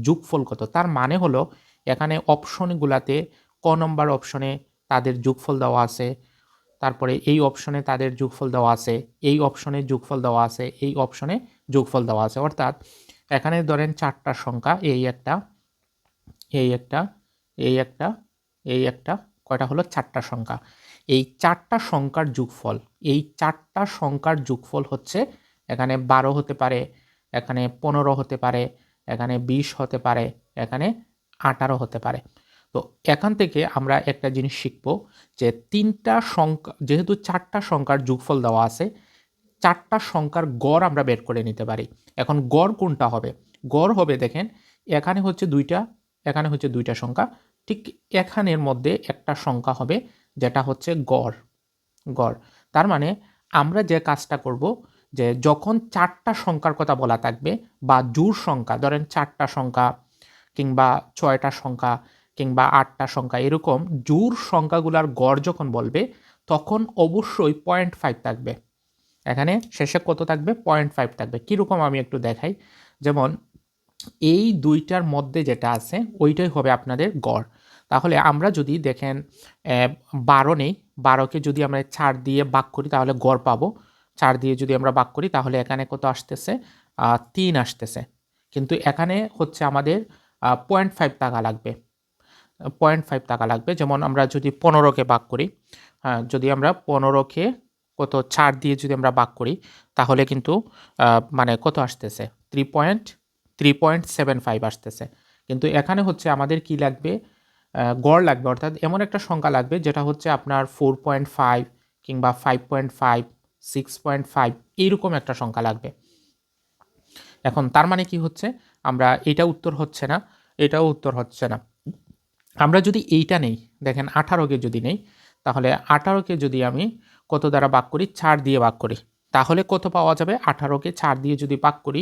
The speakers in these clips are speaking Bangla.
যোগফল কত। তার মানে হলো এখানে অপশনগুলাতে ক নম্বর অপশনে তাদের যোগফল দেওয়া আছে, তারপরে এই অপশনে তাদের যোগফল দেওয়া আছে, এই অপশনে যোগফল দেওয়া আছে, এই অপশনে যোগফল দেওয়া আছে। অর্থাৎ এখানে ধরেন 4টা সংখ্যা, এই একটা, এই একটা, এই একটা, এই একটা, কয়টা হলো 4টা সংখ্যা। এই 4টা সংখ্যার যোগফল, এই 4টা সংখ্যার যোগফল হচ্ছে এখানে 12 হতে পারে, এখানে 15 হতে পারে, এখানে 20 হতে পারে, এখানে 18 হতে পারে। তো এখান থেকে আমরা একটা জিনিস শিখব যে 3টা সংখ্যা, যেহেতু 4টা সংখ্যার যোগফল দেওয়া আছে, 4টা সংখ্যার গড় আমরা বের করে নিতে পারি। এখন গড় কোনটা হবে? গড় হবে দেখেন, এখানে হচ্ছে 2টা, এখানে হচ্ছে 2টা সংখ্যা, ঠিক এখানের মধ্যে একটা সংখ্যা হবে যেটা হচ্ছে গড়। গড় তার মানে আমরা যে কাজটা করব, যে যখন 4টা সংখ্যার কথা বলা থাকবে বা জোড় সংখ্যা, ধরেন 4টা সংখ্যা কিংবা 6টা সংখ্যা কিংবা 8টা সংখ্যা, এরকম জোড় সংখ্যাগুলোর গড় যখন বলবে তখন অবশ্যই 0.5 থাকবে। এখানে শেষে কত থাকবে? 0.5 থাকবে। কীরকম আমি একটু দেখাই। যেমন এই দুইটার মধ্যে যেটা আছে ওইটাই হবে আপনাদের গড়। তাহলে আমরা যদি দেখেন 12 নেই, 12কে যদি আমরা 4 দিয়ে ভাগ করি তাহলে গড় পাবো। 4 দিয়ে যদি আমরা ভাগ করি তাহলে এখানে কত আসতেছে? 3 আসতেছে। কিন্তু এখানে হচ্ছে আমাদের 0.5 টাকা লাগবে, 0.5 টাকা লাগবে। যেমন আমরা যদি 15কে ভাগ করি, হ্যাঁ, যদি আমরা 15কে কত 4 দিয়ে যদি আমরা ভাগ করি তাহলে কিন্তু মানে কত আসতেছে? 3.75 আসতেছে। কিন্তু এখানে হচ্ছে আমাদের কি লাগবে? গড় লাগবে, অর্থাৎ এমন একটা সংখ্যা লাগবে যেটা হচ্ছে আপনার 4.5 কিংবা 5.5, 6.5, এইরকম একটা সংখ্যা লাগবে। এখন তার মানে কি হচ্ছে? আমরা এটা উত্তর হচ্ছে না, এটাও উত্তর হচ্ছে না। আমরা যদি এইটা নেই, দেখেন 18কে যদি নেই, তাহলে 18কে যদি আমি কত দ্বারা ভাগ করি? 4 দিয়ে ভাগ করি, তাহলে কত পাওয়া যাবে? 18কে 4 দিয়ে যদি ভাগ করি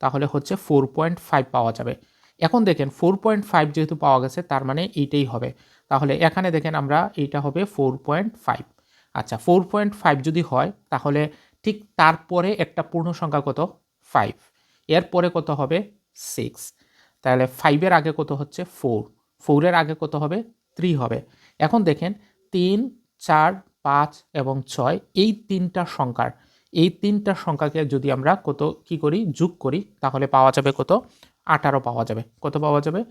তাহলে হচ্ছে 4.5 পাওয়া যাবে। এখন দেখেন 4.5 যেহেতু পাওয়া গেছে তার মানে এইটাই হবে। তাহলে এখানে দেখেন আমরা এইটা হবে 4.5। আচ্ছা, 4.5 যদি হয় তাহলে ঠিক তারপরে একটা পূর্ণ সংখ্যা কত? 5। এরপরে কত হবে? 6। তাহলে 5-এর আগে কত হচ্ছে? 4। 4-এর আগে কত হবে? 3 হবে। এখন দেখেন 3, 4, 5 এবং 6, এই 3টা সংখ্যার, এই 3টা সংখ্যাকে যদি আমরা কত কি করি? যোগ করি তাহলে পাওয়া যাবে কত? 18 পাওয়া যাবে। কত পাওয়া যাবে?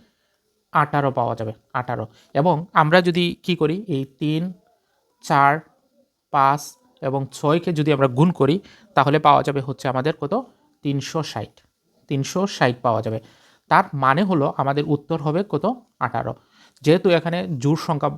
18 পাওয়া যাবে, 18। এবং আমরা যদি কি করি? এই 3, 4, 5 এবং 6কে যদি আমরা গুণ করি তাহলে পাওয়া যাবে হচ্ছে আমাদের কত? 360। 360 পাওয়া যাবে। তার মানে হলো আমাদের উত্তর হবে কত? 18। যেহেতু এখানে জোড় সংখ্যা